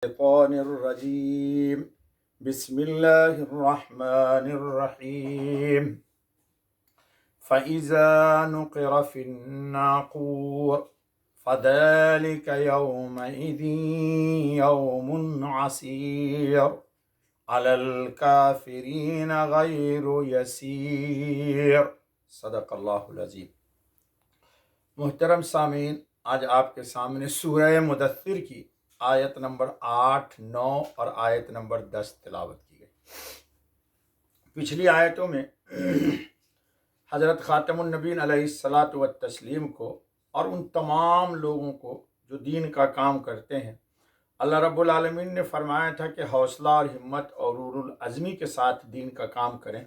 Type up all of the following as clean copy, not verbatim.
الشيطان الرجيم بسم الله الرحمن الرحيم فإذا نقر في الناقور فذلك يومئذ يوم عسير على الكافرين غير يسير صدق اللہ العظیم۔ محترم سامعین، آج آپ کے سامنے سورہ مدثر کی آیت نمبر 8، 9 اور آیت نمبر 10 تلاوت کی گئی۔ پچھلی آیتوں میں حضرت خاتم النبیین علیہ الصلاۃ والتسلیم کو اور ان تمام لوگوں کو جو دین کا کام کرتے ہیں، اللہ رب العالمین نے فرمایا تھا کہ حوصلہ اور ہمت اور اولو العزمی کے ساتھ دین کا کام کریں،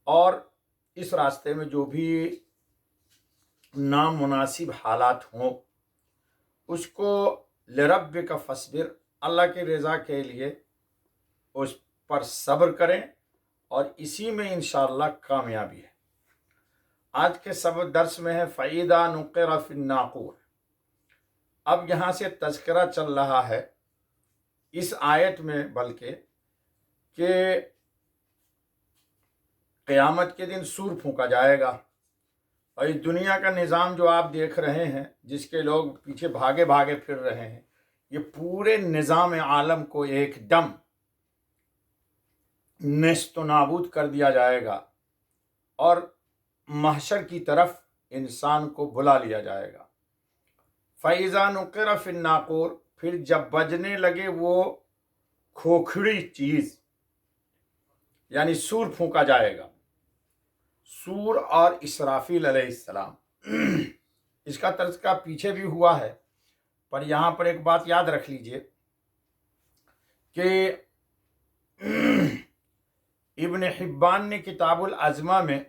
اور اس راستے میں جو بھی نامناسب حالات ہوں اس کو لربک فاصبر، اللہ کی رضا کے لیے اس پر صبر کریں، اور اسی میں انشاءاللہ کامیابی ہے۔ آج کے سبق درس میں ہے فَإِذَا نُقِرَ فِي النَّاقُورِ۔ اب یہاں سے تذکرہ چل رہا ہے اس آیت میں بلکہ کہ قیامت کے دن سور پھونکا جائے گا، اور اس دنیا کا نظام جو آپ دیکھ رہے ہیں، جس کے لوگ پیچھے بھاگے بھاگے پھر رہے ہیں، یہ پورے نظام عالم کو ایک دم نیست و نابود کر دیا جائے گا، اور محشر کی طرف انسان کو بلا لیا جائے گا۔ فَإِذَا نُقِرَ فِي النَّاقُورِ، پھر جب بجنے لگے وہ کھوکھڑی چیز، یعنی سور پھونکا جائے گا، سور اور اسرافیل علیہ السلام۔ اس کا تذکرہ پیچھے بھی ہوا ہے، پر یہاں پر ایک بات یاد رکھ لیجئے کہ ابن حبان نے کتاب العظمہ میں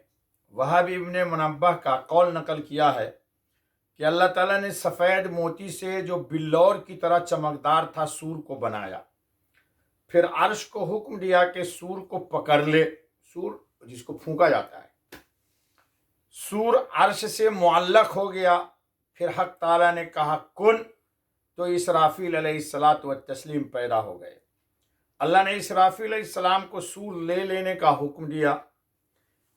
وہب ابن منبہ کا قول نقل کیا ہے کہ اللہ تعالیٰ نے سفید موتی سے جو بلور کی طرح چمکدار تھا سور کو بنایا، پھر عرش کو حکم دیا کہ سور کو پکڑ لے، سور جس کو پھونکا جاتا ہے، سور عرش سے معلق ہو گیا، پھر حق تعالیٰ نے کہا کن، تو اسرافیل علیہ الصلاۃ والتسلیم پیدا ہو گئے۔ اللہ نے اسرافیل علیہ السلام کو سور لے لینے کا حکم دیا،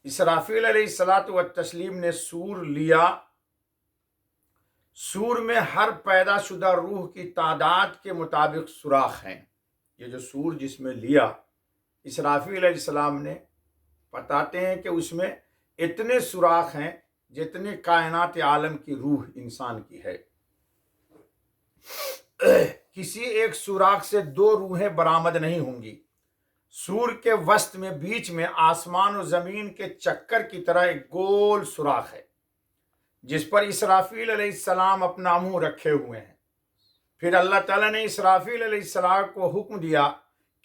اسرافیل علیہ الصلاۃ والتسلیم نے سور لیا۔ سور میں ہر پیدا شدہ روح کی تعداد کے مطابق سوراخ ہیں۔ یہ جو سور جس میں لیا اسرافیل علیہ السلام نے، بتاتے ہیں کہ اس میں اتنے سوراخ ہیں جتنے کائنات عالم کی روح انسان کی ہے۔ کسی ایک سوراخ سے دو روحیں برآمد نہیں ہوں گی۔ سور کے وسط میں بیچ میں آسمان و زمین کے چکر کی طرح ایک گول سوراخ ہے، جس پر اسرافیل علیہ السلام اپنا منہ رکھے ہوئے ہیں۔ پھر اللہ تعالیٰ نے اسرافیل علیہ السلام کو حکم دیا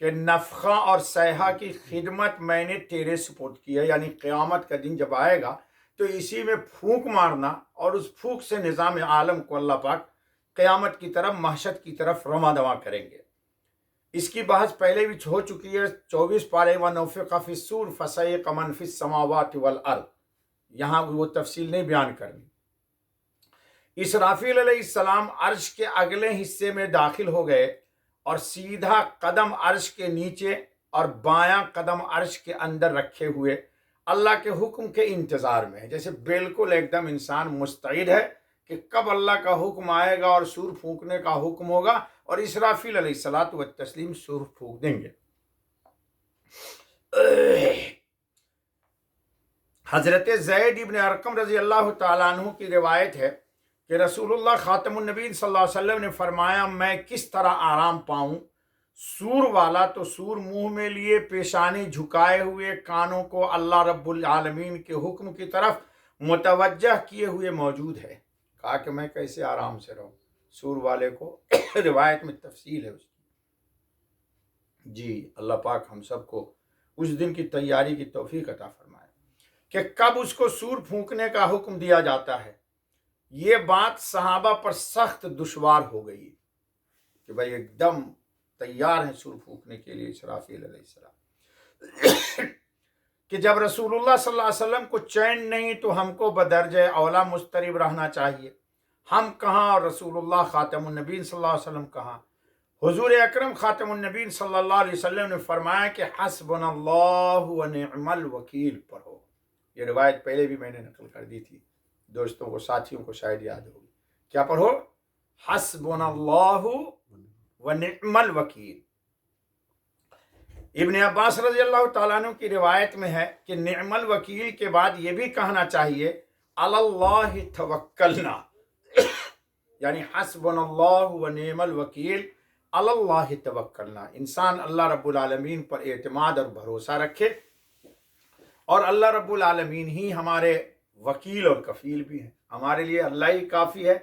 کہ نفخہ اور صیحہ کی خدمت میں نے تیرے سپرد کی ہے، یعنی قیامت کا دن جب آئے گا تو اسی میں پھونک مارنا، اور اس پھونک سے نظام عالم کو اللہ پاک قیامت کی طرف، محشر کی طرف رواں دواں کریں گے۔ اس کی بحث پہلے بھی ہو چکی ہے، 24 پارے وَنُفِخَ فِي الصُّورِ فَصَعِقَ مَن فِي السَّمَاوَاتِ وَالْأَرْضِ، یہاں وہ تفصیل نہیں بیان کرنی۔ اسرافیل علیہ السلام عرش کے اگلے حصے میں داخل ہو گئے، اور سیدھا قدم عرش کے نیچے اور بایاں قدم عرش کے اندر رکھے ہوئے اللہ کے حکم کے انتظار میں ہے، جیسے بالکل ایک دم انسان مستعد ہے کہ کب اللہ کا حکم آئے گا اور سور پھونکنے کا حکم ہوگا، اور اسرافیل علیہ الصلاۃ والتسلیم سور پھونک دیں گے۔ حضرت زید ابن ارقم رضی اللہ تعالیٰ عنہ کی روایت ہے کہ رسول اللہ خاتم النبیین صلی اللہ علیہ وسلم نے فرمایا، میں کس طرح آرام پاؤں؟ سور والا تو سور منہ میں لیے، پیشانی جھکائے ہوئے، کانوں کو اللہ رب العالمین کے حکم کی طرف متوجہ کیے ہوئے موجود ہے۔ کہا کہ میں کیسے آرام سے رہوں؟ سور والے کو روایت میں تفصیل ہے اس کی۔ جی اللہ پاک ہم سب کو اس دن کی تیاری کی توفیق عطا فرمائے کہ کب اس کو سور پھونکنے کا حکم دیا جاتا ہے۔ یہ بات صحابہ پر سخت دشوار ہو گئی کہ بھائی ایک دم تیار ہیں سور پھونکنے کے لیے اسرافیل علیہ السلام، کہ جب رسول اللہ صلی اللہ علیہ وسلم کو چین نہیں تو ہم کو بدرجہ اولا مضطرب رہنا چاہیے۔ ہم کہاں اور رسول اللہ خاتم النبیین صلی اللہ علیہ وسلم کہاں؟ حضور اکرم خاتم النبین صلی اللہ علیہ وسلم نے فرمایا کہ حسبنا اللہ و نعم الوکیل پڑھو. یہ روایت پہلے بھی میں نے نقل کر دی تھی، دوستوں کو ساتھیوں کو شاید یاد ہوگی. کیا پڑھو؟ حسبنا اللہ و نعم الوکیل. ابن عباس رضی اللہ تعالیٰ عنہ کی روایت میں ہے کہ نعم الوکیل کے بعد یہ بھی کہنا چاہیے اللہ توکلنا، یعنی حسبنا اللہ و نعم الوکیل اللہ توکلنا. انسان اللہ رب العالمین پر اعتماد اور بھروسہ رکھے، اور اللہ رب العالمین ہی ہمارے وکیل اور کفیل بھی ہیں. ہمارے لیے اللہ ہی کافی ہے،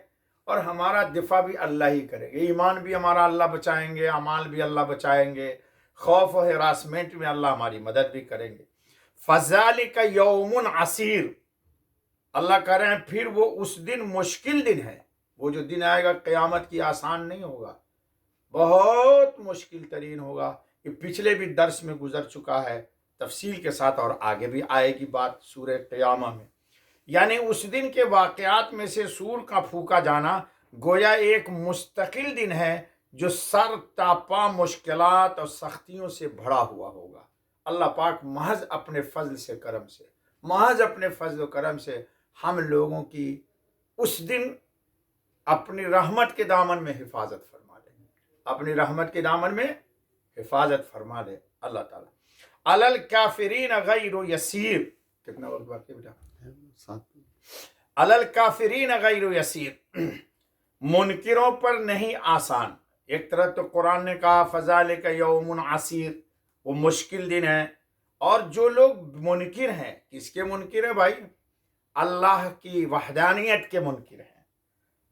اور ہمارا دفاع بھی اللہ ہی کرے گا. ایمان بھی ہمارا اللہ بچائیں گے، اعمال بھی اللہ بچائیں گے، خوف و ہراسمنٹ میں اللہ ہماری مدد بھی کریں گے. فذالک یوم عسیر، اللہ کہہ رہے ہیں پھر وہ اس دن مشکل دن ہے. وہ جو دن آئے گا قیامت کی آسان نہیں ہوگا، بہت مشکل ترین ہوگا. یہ پچھلے بھی درس میں گزر چکا ہے تفصیل کے ساتھ، اور آگے بھی آئے گی بات سورہ قیامہ میں. یعنی اس دن کے واقعات میں سے سور کا پھونکا جانا گویا ایک مستقل دن ہے جو سر تا پا مشکلات اور سختیوں سے بھرا ہوا ہوگا. اللہ پاک محض اپنے فضل سے کرم سے، محض اپنے فضل و کرم سے ہم لوگوں کی اس دن اپنی رحمت کے دامن میں حفاظت فرما دے، اپنی رحمت کے دامن میں حفاظت فرما دے اللہ تعالیٰ. علی الکافرین غیر یسیر. کتنا وقت باقی بیٹا؟ علی الکافرین غیر یسیر، منکروں پر نہیں آسان. ایک طرف تو قرآن نے کہا فذالک یوم عسیر، وہ مشکل دن ہے. اور جو لوگ منکر ہیں، کس کے منکر ہیں بھائی؟ اللہ کی وحدانیت کے منکر ہیں،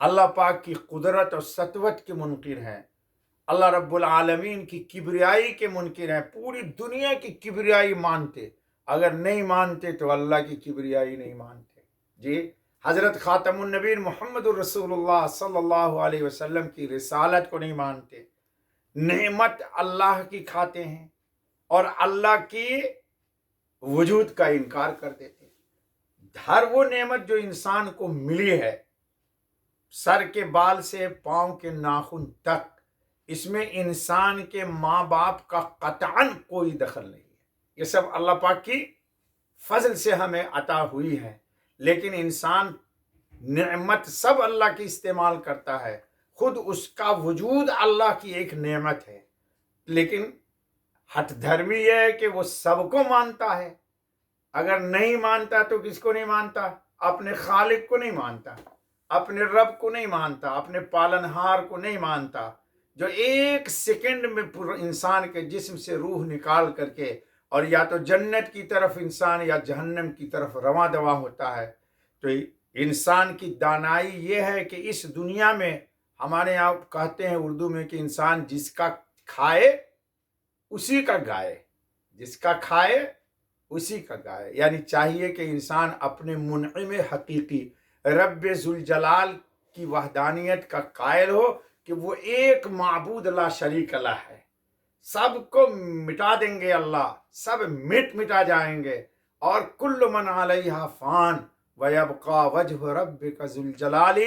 اللہ پاک کی قدرت اور سطوت کے منکر ہیں، اللہ رب العالمین کی کبریائی کے منکر ہیں. پوری دنیا کی کبریائی مانتے، اگر نہیں مانتے تو اللہ کی کبریائی نہیں مانتے. جی حضرت خاتم النبین محمد الرسول اللہ صلی اللہ علیہ وسلم کی رسالت کو نہیں مانتے، نعمت اللہ کی کھاتے ہیں اور اللہ کی وجود کا انکار کر دیتے. ہر وہ نعمت جو انسان کو ملی ہے، سر کے بال سے پاؤں کے ناخن تک، اس میں انسان کے ماں باپ کا قطعاً کوئی دخل نہیں ہے. یہ سب اللہ پاک کی فضل سے ہمیں عطا ہوئی ہے. لیکن انسان نعمت سب اللہ کی استعمال کرتا ہے، خود اس کا وجود اللہ کی ایک نعمت ہے. لیکن ہٹ دھرمی یہ ہے کہ وہ سب کو مانتا ہے. اگر نہیں مانتا تو کس کو نہیں مانتا؟ اپنے خالق کو نہیں مانتا، اپنے رب کو نہیں مانتا، اپنے پالنہار کو نہیں مانتا، جو ایک سیکنڈ میں انسان کے جسم سے روح نکال کر کے اور یا تو جنت کی طرف انسان یا جہنم کی طرف رواں دواں ہوتا ہے. تو انسان کی دانائی یہ ہے کہ اس دنیا میں، ہمارے یہاں کہتے ہیں اردو میں کہ انسان جس کا کھائے اسی کا گائے، جس کا کھائے اسی کا گائے. یعنی چاہیے کہ انسان اپنے منعم حقیقی رب ذوالجلال کی وحدانیت کا قائل ہو کہ وہ ایک معبود لا شریک اللہ ہے. سب کو مٹا دیں گے اللہ، سب مٹا جائیں گے، اور کل من علیہا فان ویبقى وجہ ربک ذو الجلال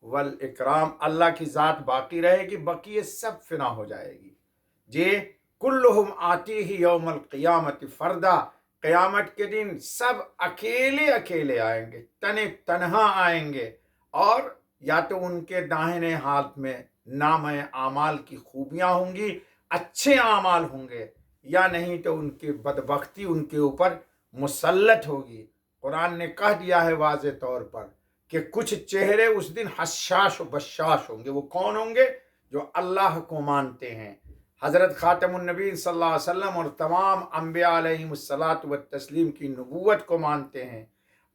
والاکرام. اللہ کی ذات باقی رہے گی، بقیہ سب فنا ہو جائے گی. جی کلہم آتیہ یوم القیامت فردا، قیامت کے دن سب اکیلے اکیلے آئیں گے، تنہا آئیں گے، اور یا تو ان کے داہنے ہاتھ میں نام اعمال کی خوبیاں ہوں گی، اچھے اعمال ہوں گے، یا نہیں تو ان کی بدبختی ان کے اوپر مسلط ہوگی. قرآن نے کہہ دیا ہے واضح طور پر کہ کچھ چہرے اس دن حشاش و بشاش ہوں گے. وہ کون ہوں گے؟ جو اللہ کو مانتے ہیں، حضرت خاتم النبی صلی اللہ علیہ وسلم اور تمام انبیاء علیہم الصلاۃ والتسلیم کی نبوت کو مانتے ہیں،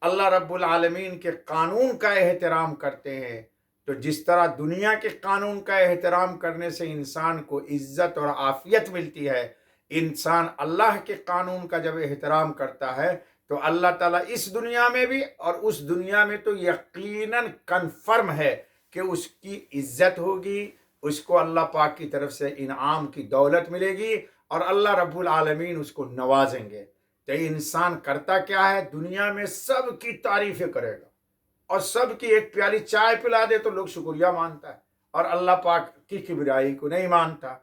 اللہ رب العالمین کے قانون کا احترام کرتے ہیں. تو جس طرح دنیا کے قانون کا احترام کرنے سے انسان کو عزت اور عافیت ملتی ہے، انسان اللہ کے قانون کا جب احترام کرتا ہے تو اللہ تعالیٰ اس دنیا میں بھی اور اس دنیا میں تو یقیناً کنفرم ہے کہ اس کی عزت ہوگی، اس کو اللہ پاک کی طرف سے انعام کی دولت ملے گی، اور اللہ رب العالمین اس کو نوازیں گے. تو انسان کرتا کیا ہے؟ دنیا میں سب کی تعریفیں کرے گا، اور سب کی ایک پیالی چائے پلا دے تو لوگ شکریہ مانتا ہے، اور اللہ پاک کی کبریائی کو نہیں مانتا،